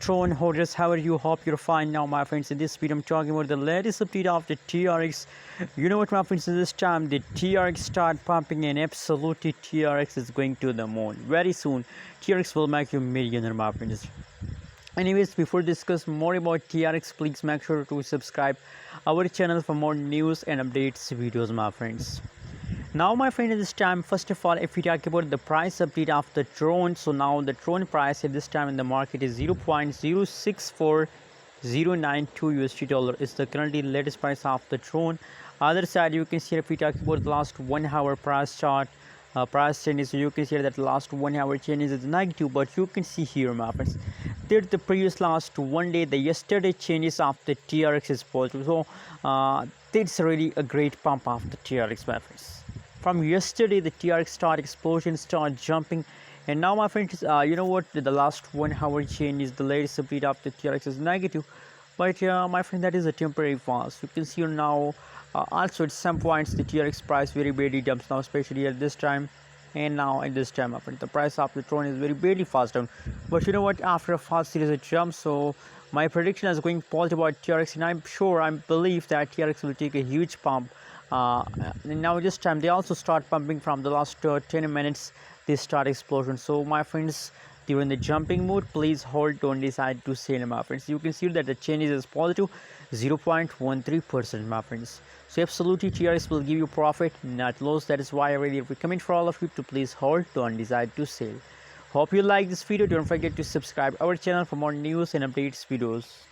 Tron holders, how are you? Hope you're fine now, my friends. In this video I'm talking about the latest update of the TRX. You know what, my friends, in this time the TRX start pumping, and absolutely TRX is going to the moon. Very soon TRX will make you millionaire, my friends. Anyways, before discuss more about TRX, please make sure to subscribe our channel for more news and updates videos, my friends. Now, my friend, at this time, first of all, if we talk about the price update of the Tron, so now the Tron price at this time in the market is 0.064092 USD dollar is the currently latest price of the Tron. Other side, you can see if we talk about the last 1 hour price chart, price changes, so you can see that last 1 hour changes is negative, but you can see here, my friends, that the previous last one day, the yesterday changes of the TRX is positive. So that's really a great pump of the TRX, my friends. From yesterday, the TRX start explosion, start jumping, and now, my friends, you know what, the last 1 hour change is the latest update of the TRX is negative, but my friend, that is a temporary fast. You can see now also at some points the TRX price very badly dumps now, especially at this time, and now at this time, my friend, the price of the Tron is very badly fast down. But you know what, after a fast series of jumps, so my prediction is going positive about TRX, and I believe that TRX will take a huge pump. Now this time they also start pumping from the last 10 minutes, they start explosion. So my friends, during the jumping mode, please hold, don't decide to sell, my friends. You can see that the change is positive 0.13%, my friends. So absolutely TRX will give you profit, not loss. That is why I really recommend for all of you to please hold, don't decide to sell. Hope you like this video. Don't forget to subscribe our channel for more news and updates videos.